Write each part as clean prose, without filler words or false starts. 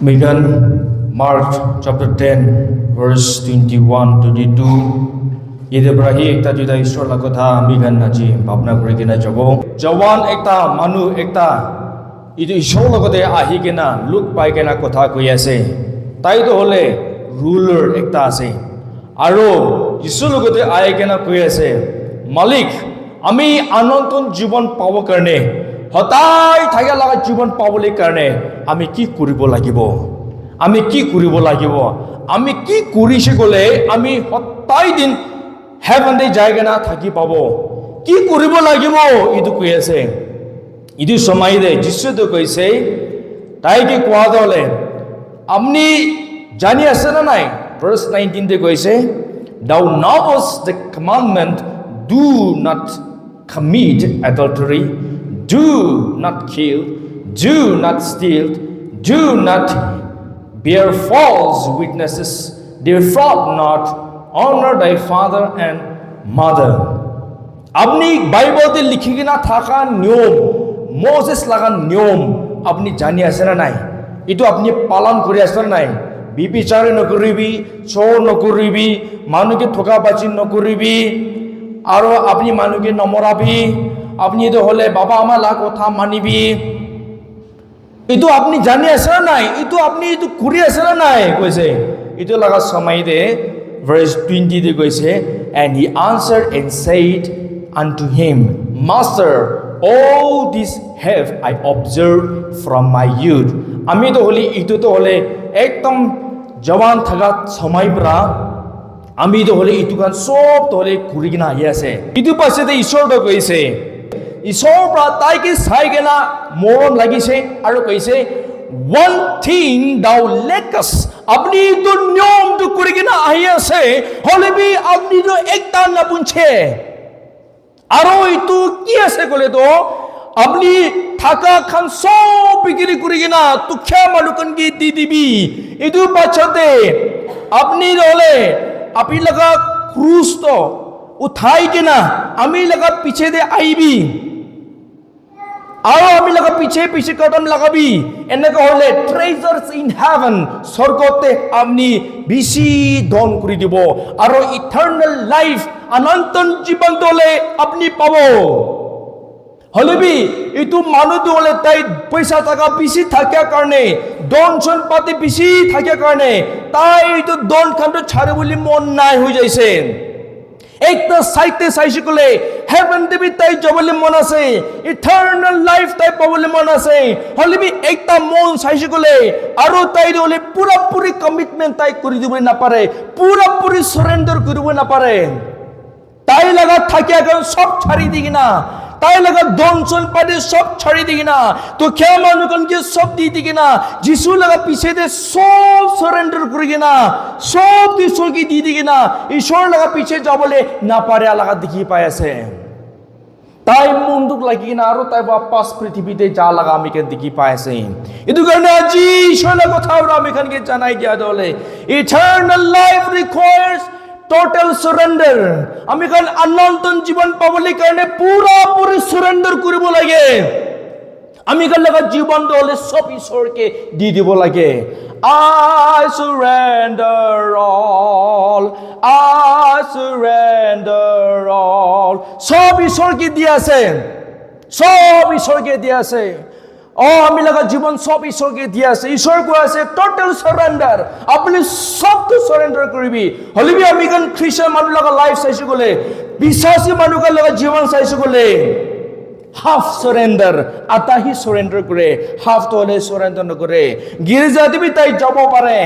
Megan, Mark chapter 10, verse 21 to 22. Ide brahi ekta juda ishwar la kotha Megan naji bhabna kori kena jabo. Jawan ekta manu ekta idu ishwar logote ahi kena look pai kena kotha koi ase. Tai to hole ruler ekta ase. Aro Jisu logote ahi kena koi ase. Malik, ami ananton jibon pawo karne. হতাই থাকা লাগা জীবন পাবলৈ কাৰণে আমি কি কৰিব লাগিব আমি কি কৰিব লাগিব আমি কি কৰিছে গলে আমি হতাই দিন হেভেনতে জায়গা না থাকি পাব কি কৰিব লাগিব ইটো কৈ আছে ইটো সময়তে যিশুটো কৈছে তাইকে কোৱা দলে আপনি জানি আছে না নাই verse 19 তে কৈছে thou knowest the commandment do not commit adultery, do not kill, do not steal, do not bear false witnesses, defraud not, honor thy father and mother. আপনি বাইবেলতে লিখি কিনা থাকা নিয়ম মোসেস লাগা নিয়ম আপনি জানি আছে না নাই এটো আপনি পালন কৰি আছে না নাই বিবিচাৰ নকৰিবি চোৰ নকৰিবি মানুকে ঠকা বাজি নকৰিবি আৰু আপনি মানুকে নমৰাবি আপনি তো হলে বাবা আমার কথা মানিবি এটো আপনি জানি আছে না নাই এটো আপনি এটো কৰি আছে না নাই কইছে এটো লাগা সময়তে verse 20 তে কইছে and he answered and said unto him master all this have I observed from my youth আমি তো হলি এটো তো হলে একদম জওয়ান থাকা সময় পৰা আমি তো হলে এটো গান সব তো হলে ঘুৰি কিনা আহি আছে এটো পাছতে ঈশ্বৰ তো কইছে ঈশ্বৰ পৰা তাইকে চাই গেলা মৰম লাগিছে আৰু কৈছে one thing thou lackest আপনি তো নিয়মটো কৰি কিনা আহি আছে হলেবি আপনি তো একটা না পুনছে আৰু ইটো কি আছে কলে তো আপনি থাকা খান সব বিক্ৰি কৰি কিনা তুখ্যা মানুকন কি দি দিবি ইটো পাছতে আপনি হলে আপনি লগা ক্রুজ তো উঠাই কিনা আমি লগা পিছে দে আইবি আৰু আমি লগা পিছে পিছে কদম লাগাবি এনেকা হলে ট্ৰেজাৰ্স ইন হেভেন স্বৰ্গতে আপনি বেশি ধন কৰি দিব আৰু ইটারনাল লাইফ অনন্তন জীবন দলে আপনি পাব হলেবি ইটো মানুহ হলে তাই পয়সা টাকা বেশি থাকার কারণে ধন সম্পত্তি বেশি থাকার কারণে তাই ইটো ধন খানটো ছাড়ে বলি মন নাই হয়ে যাইছে একটা সাইতে চাইছে কলে হেভেন দেবী তাই যাবলৈ মন আছে ইটারনাল লাইফ তাই পাবলৈ মন আছে হলেবি একটা মন চাইছে কলে আৰু তাই হলে পুৰাপুৰি কমিটমেন্ট তাই কৰি দিব নাপাৰে পুৰাপুৰি সাৰেন্ডাৰ কৰিব নাপারে তাই লাগা থাকিয়া গেল সব ছাড়ি দি কিনা তাই লাগা ধন সম্পত্তি সব ছাড়ি দি কিনা তো কে মানুষকে সব দি দি কিনা যিশু লাগা পিছে দে সব সারেন্ডার কৰি কিনা সব ঈশ্বরকে দি দি কিনা ঈশ্বর লাগা পিছে যাবলে না পারে লাগা দেখি পাই আছে তাই মনদুক লাগি কিনা আৰু তাই বাপাস পৃথিবীতে যা লাগা আমি কে দেখি পাই আছে এটো কাৰণে আজি ঈশ্বৰেৰ কথা আমি খানকে জানাই দিয়া দলে ইটাৰনাল লাইফ ৰিকোয়াৰ্স total surrender আমি কান অনন্তন জীবন পাবলৈ কাৰণে পুৰাপুৰি সাৰেন্ডাৰ কৰিব লাগে আমি কান লগা জীবন দলে সব ঈশ্বরকে দি দিব লাগে I surrender all সব ঈশ্বরকে দি আছে সব ঈশ্বরকে দি আছে আমি লগা জীবন সব ঈশ্বরকে দি আছে ঈশ্বর কৈ আছে টোটাল সারেন্ডার আপনি সবটো সারেন্ডার কৰিবি হলিবি আমি কোন খ্রিস্টান মানুহ লগা লাইফ চাইছো গলে বিশ্বাসী মানুহ লগা জীবন চাইছো গলে হাফ সারেন্ডার আধা হি সারেন্ডার করে হাফ তো হলে সারেন্ডার নকৰে গিৰ্জা দিবি তাই যাব পাৰে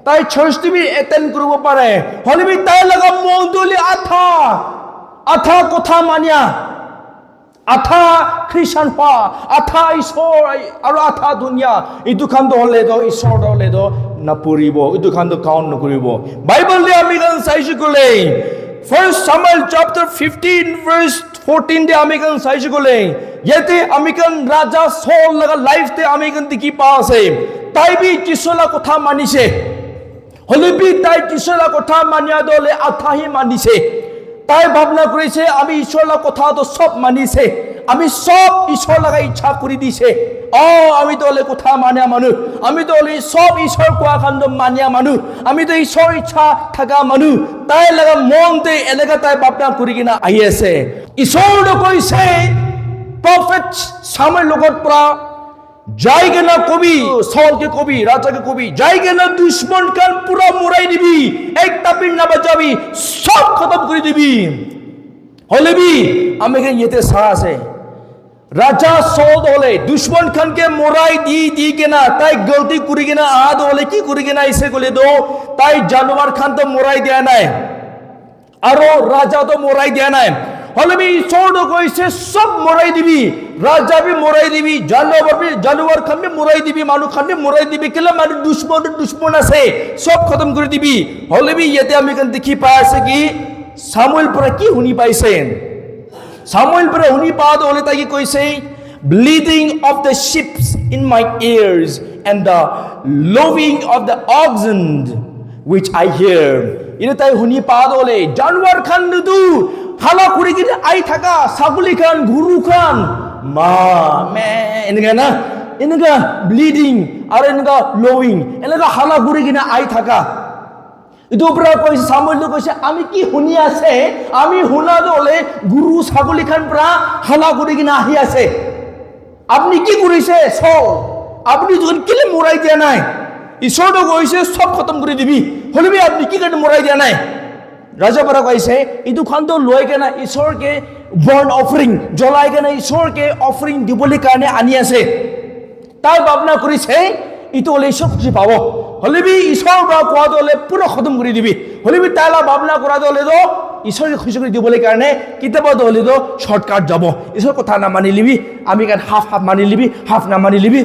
তাই চাৰ্চ দিবি এটেন্ড কৰিব পাৰে হলিবি তাই লগা মনদলি আধা কথা মানিয়া আধা খ্ৰিস্টান পা আধা ঈশ্বৰ আৰু আধা দুনিয়া ইটো খান হলে তো ঈশ্বৰ হলে তো নপৰিব ইটো খান কাউন্ট নকৰিব বাইবেল আমি গান চাইছো গলে First Samuel chapter 15 verse 14 দে আমি গান চাইছো গলে ইয়াতে আমি গান রাজা সল লগা লাইফ তে আমি গান দেখি পা আছে তাই বি যিশুলা কথা মানিছে হলিবি তাই যিশুলা কথা মানিয়া দলে আধাহি মানিছে তাই ভাবনা কৰিছে আমি ঈশ্বৰৰ কথা তো সব মানিছে আমি সব ঈশ্বৰ লাগা ইচ্ছা কৰি দিছে আমি তো হলে কথা মানিয়া মানুহ আমি তো হলে সব ঈশ্বর কোৱা কাণ্ড মানিয়া মানুহ আমি তো ঈশ্বৰ ইচ্ছা থাকা মানুহ তাই লাগা মনতে এনেকা তাই ভাবনা কৰি কিনা আহি আছে ঈশ্বৰ কৈছে প্ৰফেট সামুয়েল লগত পৰা যাইগে না কবি সলকে কবি রাজাকে কবি যাইগে না দুশ্মন কান পুরা মুরাই দিবি একটা পিন না বাজাবি সব খতম করে দিবি হলেবি আমি এখানে ইয়েতে সারা আছে রাজা সল হলে দুশ্মন খানকে মোরাই দি কেনা তাই গলতি করি কিনা আদ হলে কি করি কিনা এসে গলে দো তাই জানোয়ার খান তো মোরাই দেয়া নাই আরো রাজা তো মোরাই দেয়া নাই হলেবি ঈশ্বর কইছে সব মোরাই দিবি রাজা भी মোরাই দিবি জানোয়ার খান भी মোরাই দিবি মানুষ খান भी মোরাই দিবি কেলা মানে দুশ্মন আছে সব খতম করে দিবি হলেবি ইয়েতে আমি কেন দেখি পাই আছে কি সামুয়েল পরে কি শুনি পাইছে সামুয়েল পরে শুনি পাওয়া হলে তাই কি কইছে bleating of the sheep in my ears and the lowing of the oxen which I hear ইনে তাই শুনি পাওয়া হলে জানোয়ার খান দুদু হালা করে গিয়ে আই থাকা ছাগলি খান গরু খান মা মে এনেকা না এনেকা ব্লিডিং আর এনেকা লোয়িং এনেকা হালা করে গিয়ে আই থাকা ইটো উপরে কইছে সামুয়েল কইছে আমি কি শুনি আছে আমি শুনা দলে গরু ছাগলি খান প্রা হালা করে গিয়ে আহি আছে আপনি কি করিছে সব আপনি যখন কিলে মোরাই দিয়া নাই ঈশ্বর কইছে সব খতম করে দিবি হলেবি আপনি কি কেন মোরাই দিয়া নাই রাজা পরা কইছে ইদু খান তো লয় কেনা ঈশ্বরকে বর্ন অফারিং জ্বলাই কেনা ঈশ্বরকে অফারিং দিবলি কারণে আনি আছে তাই ভাবনা করিছে ইতো হলে ঈশ্বর খুশি পাব হলেবি ঈশ্বর বা কোয়া দলে পুরো খতম করে দিবি হলেবি তাইলা ভাবনা করা দলে তো ঈশ্বরকে খুশি করে দিবলি কারণে কিতাব দলে তো শর্টকাট যাব ঈশ্বর কথা না মানি লিবি আমি কেন হাফ মানি লিবি হাফ না মানি লিবি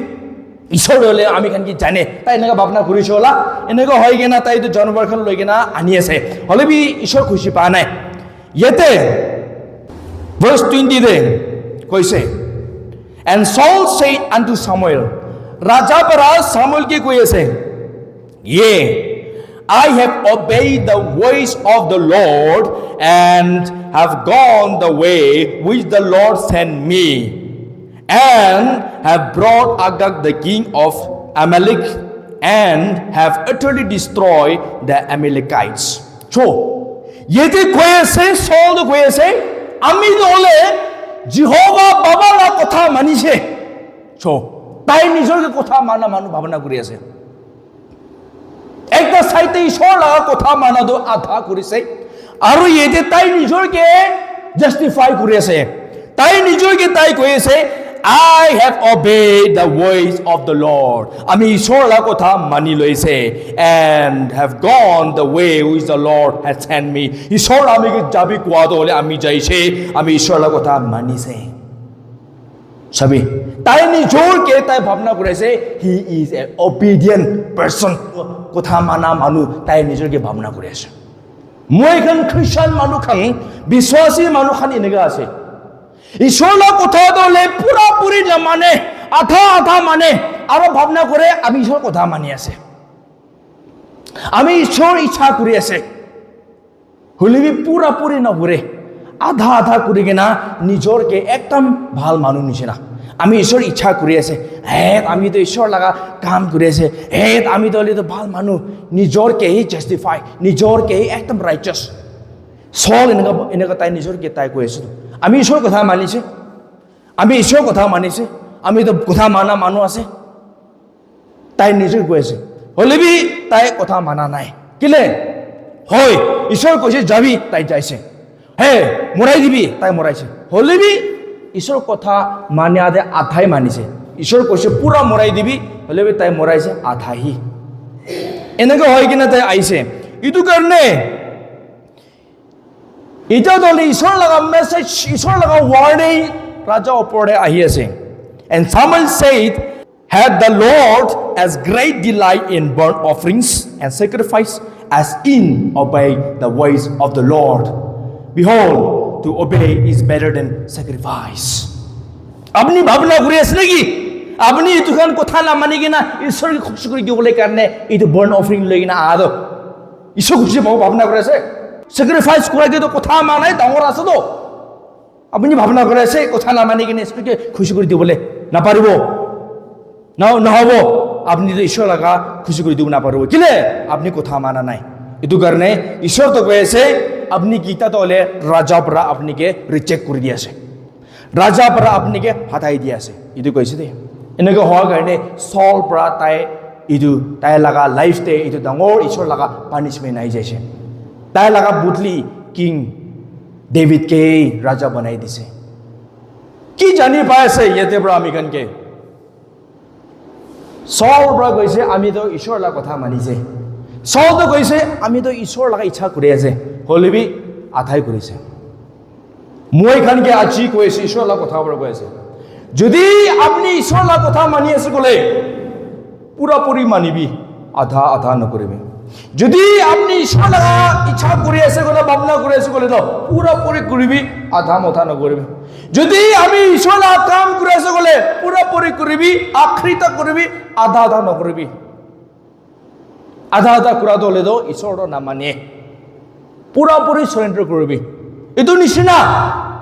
ঈশ্বর হলে আমি কেন কি জানে তাই এনেকা ভাবনা করিছে ওলা এনেকা হয় কিনা তাই তো জানোয়ার খান লৈ কিনা আনি আছে হলেবি ঈশ্বর খুশি পা নাই ইয়াতে verse 20 দে কইছে and Saul said unto Samuel রাজা পরা সামুয়েল কে কইছে yea I have obeyed the voice of the Lord and have gone the way which the Lord sent me and have brought Agag the king of Amalek and have utterly destroyed the Amalekites. So, yete koyese Saul koyese ami dole Jehovah baba la kotha manise. So, tai nijor ke kotha mana manu bhabna kori ase. Ekta saite ishor la kotha mana do adha korise. Aru yete tai nijor ke justify kori ase. Tai nijor ke tai koyese I have obeyed the voice of the Lord. Ami ishor la kotha mani loise and have gone the way which the Lord has sent me. Ishor ami ke jabi kwa dole ami jaise ami ishor la kotha mani se. Sabi tai ni jor ke tai bhabna korese he is an obedient person. Kotha mana manu tai ni jor ke bhabna korese. Moi kan Christian manu khan biswasi manu khan inega ase. ঈশ্বর কথা দলে পুরাপুরি না মানে আধা মানে আরো ভাবনা করে আমি ঈশ্বর কথা মানি আছে আমি ঈশ্বর ইচ্ছা করি আছে হলিবি পুরাপুরি নগরে আধা করি কিনা নিজরকে একদম ভাল মানুষ নিছে না আমি ঈশ্বর ইচ্ছা করি আছে আমি তো ঈশ্বর লাগা কাম করি আছে আমি তো হলে তো ভাল মানুষ নিজরকে জাস্টিফাই নিজরকে একদম রাইচাস সল এনেকা তাই নিজরকে তাই কৈ আছে আমি ঈশ্বর কথা মানিছে আমি ঈশ্বর কথা মানিছে আমি তো কথা মানা মানুষ আছে তাই নিজে কৈছে হলেবি তাই কথা মানা নাই কিলে হয় ঈশ্বর কৈছে যাবি তাই যাইছে মরাই দিবি তাই মরাইছে হলেবি ঈশ্বর কথা মানে আধে আধাই মানিছে ঈশ্বর কৈছে পুরা মরাই দিবি হলেবি তাই মরাইছে আধাহি এনেকে হয় কিনা তাই আইছে ইটো কারণে এটা দলে ঈশ্বর লাগা মেসেজ ঈশ্বর লাগা ওয়ার্ডে রাজা উপরে আহি আছে and Samuel said had the Lord as great delight in burnt offerings and sacrifice as in obey the voice of the Lord behold to obey is better than sacrifice আপনি ভাবনা করে আছে নাকি আপনি তুখান কথা না মানি কিনা ঈশ্বরকে খুশি করে দিবলে কারণে এই তো বার্ন অফারিং লই কিনা আদো ঈশ্বর খুশি পাবো ভাবনা করে আছে স্যাক্রিফাইস করে দিয়ে তো কথা মানাই ডাঙর আছে তো আপুনি ভাবনা কৰি আছে কথা নামানি কিনে ঈশ্বৰকে খুশি কৰি দিবলৈ নাপাৰিব নহ'ব আপুনি তো ঈশ্বৰ লগা খুশি কৰি দিব নাপাৰিব কেলে আপুনি কথা মানা নাই এইটো কাৰণে ঈশ্বৰ তো কৈ আছে আপনি গীতা তলে ৰাজাৰ পৰা আপুনিকে ৰিজেক্ট কৰি দি আছে ৰাজাৰ পৰা আপুনিকে হটাই দি আছে এইটো কৈছে দে এনেকৈ হোৱাৰ কাৰণে সল পৰা তাই লগা লাইফতে এইটো ডাঙৰ ঈশ্বৰ লগা পানিছমেণ্ট আহি যাইছে তাই লগা বুটলি কিং ডেভিডকে ৰাজা বনাই দিছে কি জানি পাই আছে ইয়াতে পৰা আমি কানকে সল পৰা কৈছে আমি তো ঈশ্বৰ লগা কথা মানিছে সল তো কৈছে আমি তো ঈশ্বৰ লগা ইচ্ছা কৰি আছে হলিবি আঠাই কৰিছে মই কানকে আজি কৈছে ঈশ্বৰ লগা কথা পৰা কৈ আছে যদি আপনি ঈশ্বৰ লগা কথা মানি আছে গলে পুৰাপুৰি মানিবি আধা আধা নকৰিবি যদি আপনি ঈশ্বৰ লগা ইচ্ছা কৰি আছে গলে ভাবনা কৰি আছে গলে তো পুৰাপুৰি কৰিবি আধা মথা নকৰিবি যদি আমি ঈশ্বৰ লগা কাম কৰি আছে গলে পুৰাপুৰি কৰিবি আখৰিতা কৰিবি আধা আধা নকৰিবি আধা আধা কৰা হলে তো ঈশ্বৰৰ নাম মানে পুৰাপুৰি সৰেন্ডাৰ কৰিবি এইটো নিচিনা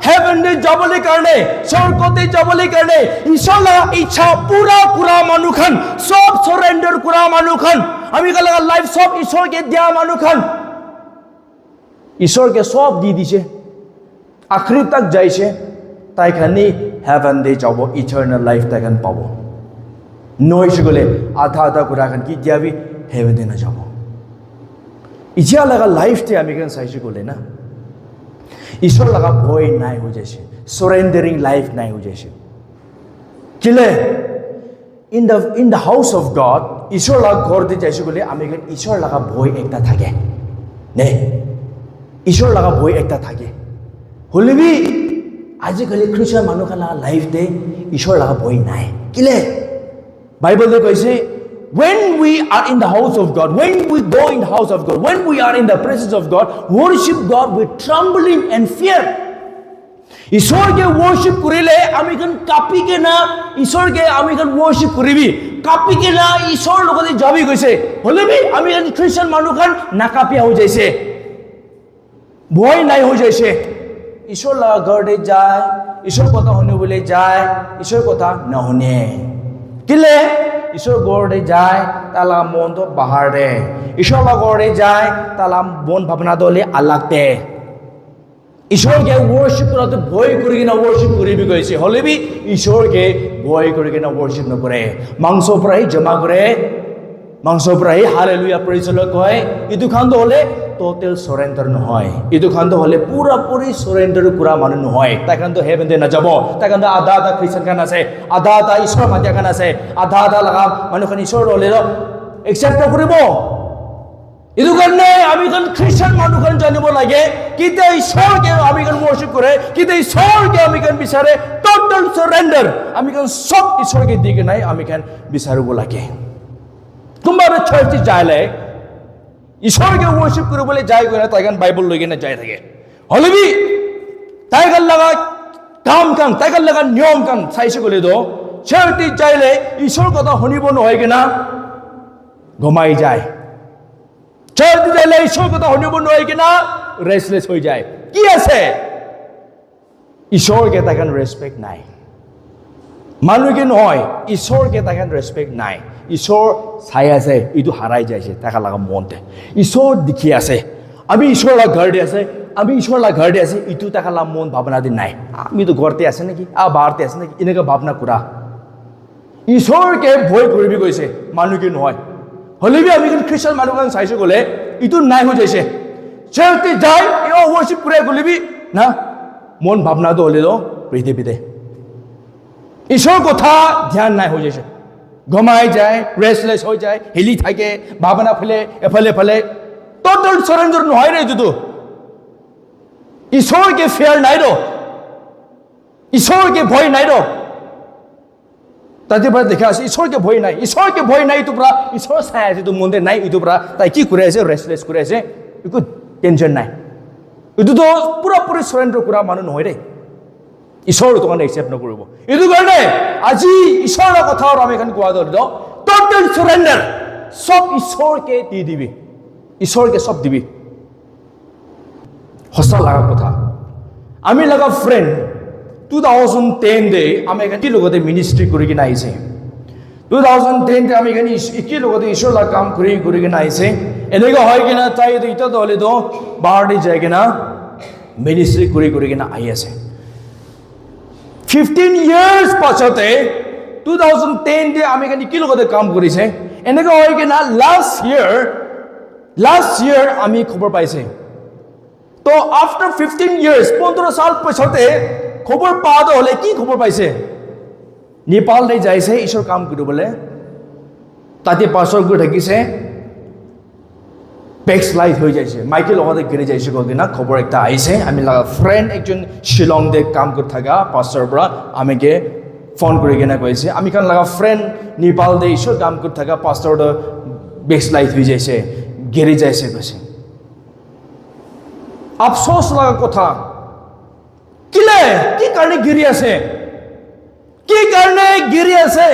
হেভেনে যাবলৈ কাৰণে স্বৰ্গতে যাবলৈ কাৰণে ঈশ্বৰ লগা ইচ্ছা পুৰা কৰা মানুহখন সব সৰেন্ডাৰ কৰা মানুহখন আমি লগা লাইফ সব ঈশ্বৰকে দিয়া মানুহখন ঈশ্বৰকে সব দি দিছে আখৰি তক যাইছে তাইখানি হেভেনে যাব ইটাৰনেল লাইফ তাইখান পাব নইছে গলে আধা আধা কৰা খান কি দিয়াবি হেভেনে নাযাব এতিয়া লগা লাইফতে আমি কেন চাইছে গলে না ঈশ্বৰ লগা ভয় নাই হৈ যাইছে সৰেন্ডাৰিং লাইফ নাই হৈ যাইছে কেলে in the house of god ঈশ্বৰ লগা ঘৰতে যাইছে গলে আমি ঈশ্বৰ লগা ভয় একটা থাকে নে ঈশ্বৰ লগা ভয় একটা থাকে হলিবি আজিকালি খ্ৰীষ্টান মানুহখনৰ লাইফতে ঈশ্বৰ লগা ভয় নাই কেলে বাইবেলে কৈছে when we are in the house of God, when we go in the house of God, when we are in the presence of God, worship God with trembling and fear. ঈশ্বৰকে worship কৰিলে আমি kan কাপি কে না ঈশ্বৰকে আমি kan worship কৰিবি কাপি কে না ঈশ্বৰ লগতে যাবি গৈছে হলেবি আমি kan খ্ৰীষ্টান মানুহখন নাকাপিয়া হৈ যাইছে ভয় নাই হৈ যাইছে ঈশ্বৰ লগা ঘৰতে যায় ঈশ্বৰ কথা শুনিবলৈ যায় ঈশ্বৰ কথা নশুনে কেলে ঈশ্বৰ ঘৰতে যায় তালা মন তো বাহাৰে ঈশ্বৰ ঘৰতে যায় তালা মন ভাৱনা দলে আলাগতে ঈশ্বৰকে worship কৰাটো ভয় কৰি কিনা worship কৰিবি কৈছে হলেবি ঈশ্বৰকে ভয় কৰি কিনা worship নকৰে মাংস পৰাই জমা কৰে মাংস পৰাই হালেলুয়া প্ৰেইজ ল কয় ইটো খান্দ হলে টোটাল সৰেন্ডাৰ নহয় ইটো খান্দ হলে পুৰাপুৰি সৰেন্ডাৰ কৰা মানুহ নহয় তাই খান্দ হেভেনে নাযাব তাই খান্দ আধা আধা খ্ৰীষ্টান খান আছে আধা আধা ঈশ্বৰ মাতিয়া খান আছে আধা আধা লগা মানুহখন ঈশ্বৰ হলে একচেপ্ট কৰিব ইটো কাৰণে আমি খান খ্ৰীষ্টান মানুহখন জানিব লাগে কিতে ঈশ্বৰকে আমি খান worship কৰে কিতে ঈশ্বৰকে আমি খান বিচাৰে টোটাল সৰেন্ডাৰ আমি খান সব ঈশ্বৰকে দিকে নাই আমি খান বিচাৰিব লাগে তোমাৰ চাৰ্চে যাইলে ঈশ্বৰকে worship কৰিবলৈ যায় গৈ না তাইগান বাইবেল লৈ কিনে যাই থাকে হলিবি তাইগান লগা কাম তাইগান লগা নিয়ম কাম চাইছে গলে তো চাৰ্চে যাইলে ঈশ্বৰ কথা শুনিব নহয় কিনা ঘুমাই যায় চাৰ্চে যাইলে ঈশ্বৰ কথা শুনিব নহয় কিনা ৰেষ্টলেছ হৈ যায় কি আছে ঈশ্বৰকে তাইগান ৰেসপেক্ট নাই মানুহকে নহয় ঈশ্বৰকে তাইগান ৰেসপেক্ট নাই ঈশ্বৰ চাই আছে ইটো হাৰাই যাইছে তাকা লগা মনতে ঈশ্বৰ দেখি আছে আমি ঈশ্বৰ লগা ঘৰতে আছে আমি ঈশ্বৰ লগা ঘৰতে আছে ইটো তাকা লগা মন ভাৱনা দি নাই আমি তো ঘৰতে আছে নেকি বাহিৰতে আছে নেকি এনেকা ভাৱনা কৰা ঈশ্বৰকে ভয় কৰিবি কৈছে মানুহকে নহয় হলিবি আমি খ্ৰীষ্টান মানুহখন চাইছো গলে ইটো নাই হৈ যাইছে চাৰ্চে যায় worship কৰে গলিবি না মন ভাৱনা তো হলে পৃথিৱীতে ঈশ্বৰ কথা ধ্যান নাই হৈ যাইছে ঘুমাই যায় ৰেষ্টলেছ হৈ যায় হিলি থাকে ভাৱনা ফেলে এফালে টোটাল সৰেন্ডাৰ নহয় ৰে যুটো ঈশ্বৰকে ফেয়াৰ নাই ৰ ঈশ্বৰকে ভয় নাই ৰ তাতে পৰা দেখা আছে ঈশ্বৰকে ভয় নাই ইটো পৰা ঈশ্বৰ চাই আছে তো মনতে নাই ইটো পৰা তাই কি কৰি আছে ৰেষ্টলেছ কৰি আছে একো টেনচন নাই ইটো তো পুৰাপুৰি সৰেন্ডাৰ কৰা মানুহ নহয় ৰে ঈশ্বৰ তোমাক একচেপ্ট নকৰিব এইটো কাৰণে আজি ঈশ্বৰৰ কথা আমি এখন কোৱা ধৰি টোটাল সৰেন্ডাৰ সব ঈশ্বৰকে দি দিবি ঈশ্বৰকে সব দিবি সঁচা লগা কথা আমি লগা ফ্ৰেণ্ড 2010 day আমি এখানে কি লগতে মিনিস্ট্রি করি কিনা আইছে 2010 তে আমি এখানে কি লগতে ঈশ্বর লা কাম করি কিনা আইছে এনেকা হয় কিনা তাই এটা তো হলে তো বাহারে যায় কিনা মিনিস্ট্রি করি কিনা আই আছে 15 years পাছতে 2010 তে আমি এখানে কি লগতে কাম করিছে এনেকা হয় কিনা লাস্ট ইয়ার আমি খবর পাইছে তো আফটার 15 years 15 সাল পাছতে খবর পাওয়া হলে কি খবর পাইছে নেপালে যাইছে ঈশ্বর কাম কৰিবলৈ তাতে পাছৰ গৈ থাকিছে বেক্স লাইট হৈ যাইছে মাইকেল লগতে গিৰি যাইছে গিনা খবৰ একটা আইছে আমি লাগা ফ্ৰেণ্ড একজন শিলং দে কাম কৰি থাকা পাছৰ পৰা আমিকে ফোন কৰি কিনে কৈছে আমি কান লাগা ফ্ৰেণ্ড নেপাল দে ঈশ্বৰ কাম কৰি থাকা পাছৰ বেক্স লাইট হৈ যাইছে গিৰি যাইছে কৈছে আফসোস লাগা কথা কিলে কি কাৰণে গিৰি আছে কি কাৰণে গিৰি আছে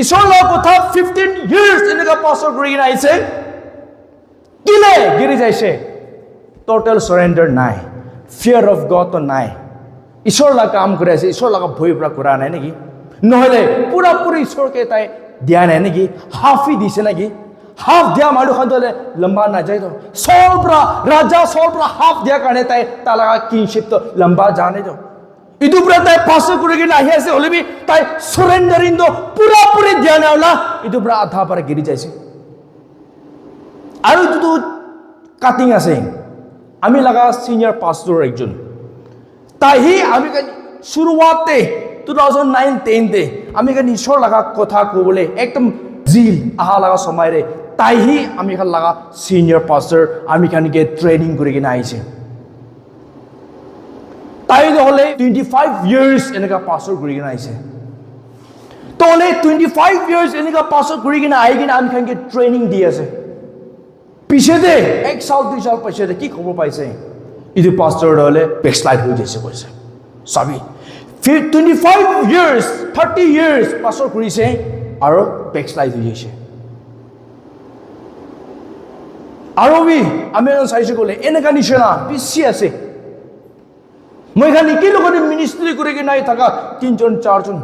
ঈশ্বৰ লগৰ কথা 15 years এনেকা পাছৰ কৰি আইছে কিলে গিৰি যাইছে টোটাল সাৰেন্ডাৰ নাই ফিয়াৰ অফ গড তো নাই ঈশ্বৰ লা কাম কৰি আছে ঈশ্বৰ লগা ভয় পৰা কৰা নাই নেকি নহলে পুৰা ঈশ্বৰকে তাই দিয়া নাই নেকি হাফি দিছে নেকি হাফ দিয়া মানুহ খন্দলে লম্বা না যায় তো সলপ্রা রাজা সলপ্রা হাফ দিয়া কাৰণে তাই তালাগা কিংশিপ তো লম্বা জানে তো ইদু পুৰা তাই পাছৰ কৰি কিনে আহি আছে হলে বি তাই সাৰেন্ডাৰিং তো পুৰা দিয়া নাওলা ইদু পুৰা আধা পাৰে গিৰি যাইছে আৰু তো কাটিং আছে আমি লাগা সিনিয়র পাস্টর একজন তাই আমি শুরুতে 2009-10 তে আমি কান ঈশ্বর লাগা কথা কবলে একদম জিল আহা লাগা সময় রে তাই আমি কান লাগা সিনিয়র পাস্টর আমি কানকে ট্রেনিং করে কিনা আইছে তাই হলে 25 years এনেকা পাস্টর করে কিনা আইছে তো হলে 25 years এনেকা পাস্টর করে কিনা আই কিনা আমি কানকে ট্রেনিং দি আছে পিছে দে 1 সাল 2 সাল পিছে দে কি খবর পাইছে ইদু পাস্টর হলে ব্যাকস্লাইড হয়ে যাইছে কইছে সবই 25 years 30 years পাস্টর করিছে আর ব্যাকস্লাইড হয়ে যাইছে আর আমি চাইছে কলে এনেকা নিশনা পিছি আছে মই খালি কি লগতে মিনিস্ট্রি করে কি নাই থাকা 3 জন 4 জন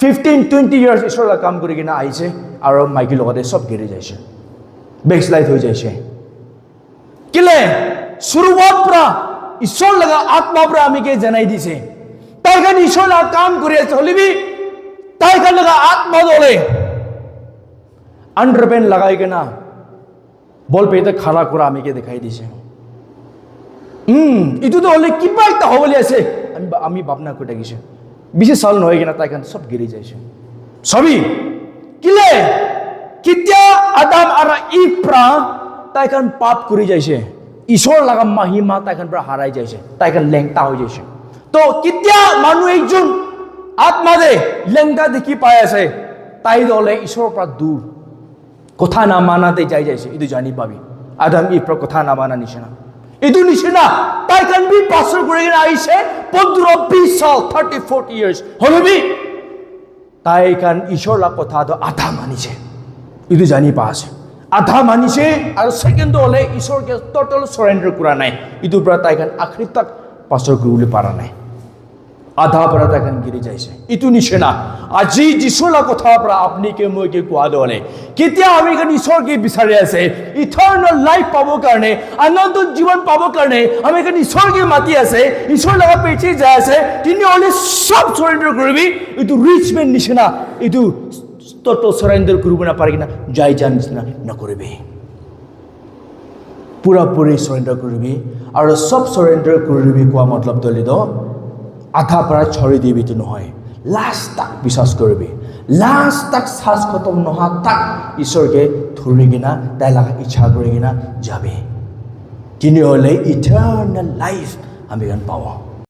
15-20 years ঈশ্বর কাম করে কিনা আইছে আর মাইকি লগতে সব গিরে যাইছে ব্যাকস্লাইড হয়ে যাইছে কিলে শুরুয়াত পৰা ঈশ্বৰ লাগা আত্মা পৰা আমিকে জানাই দিছে তাই কান ঈশ্বর লাগা কাম করে আছে হলিবি তাই কান লাগা আত্মা দলে আন্ডারপ্যান্ট লাগাই কেনা বল পেতে খাড়া করে আমিকে দেখাই দিছে ইটো তো হলে কিবা একটা হবলি আছে আমি ভাবনা করে থাকিছে বেশি সাল নহয় কিনা তাই কান সব গিরি যাইছে সবই কিলে কিতিয়া আদাম আর ইভ পৰা তাই কান পাপ কৰে যাইছে ঈশ্বৰ লাগা মাহিমা তাই কান পৰা হারাই যাইছে তাই কান লেংটা হয়ে যাইছে তো কিতিয়া মানুহ একজন আত্মা দে লেংটা দেখি পাই আছে তাই দলে ঈশ্বর পৰা দূৰ কথা না মানাতে যাইছে ইদু জানি পাবি আদাম ইভ পৰা কথা না মানা নিছিনা ইদু নিছিনা তাই কান বি পাছৰ করে আইছে 15-20 সাল 30-40 years হলবি তাই কান ঈশ্বর লা কথা তো আধা মানিছে ইদু জানি পাছে আধা মানিছে আর সেকেন্ড হলে ঈশ্বরকে টোটাল সারেন্ডার করা নাই ইদুর পৰা তাই কান আখৰি তক পাছৰ কৰিবলৈ পাৰা নাই আধা পৰা তাই কান গিৰি যাইছে ইটু নিছেনা আজি যিছলা কথা পৰা আপনি কে মই কে কোৱা দলে কেতিয়া আমি কান ঈশ্বৰকে বিচাৰি আছে ইটাৰনাল লাইফ পাবৰ কাৰণে আনন্দ জীবন পাবৰ কাৰণে আমি কান ঈশ্বৰকে মাতি আছে ঈশ্বৰ লগা পেছি যায় আছে তিনি হলে সব সাৰেন্ডাৰ কৰিবি ইটু রিচ ম্যান নিছেনা ইটু টোটাল সারেন্ডার করব না পারি না যাই জানিস না করবি পুরাপুরি সারেন্ডার করবি আর সব সারেন্ডার করবি কোয়া মতলব দলি দ আধা পৰা ছড়ি দিবি তো নহয় লাস্ট তক বিশ্বাস করবি লাস্ট তক শ্বাস খতম নহা তক ঈশ্বরকে ধরি কিনা তাই লাগা ইচ্ছা করে কিনা যাবে তিনি হলে ইটারনাল লাইফ আমি গান পাওয়া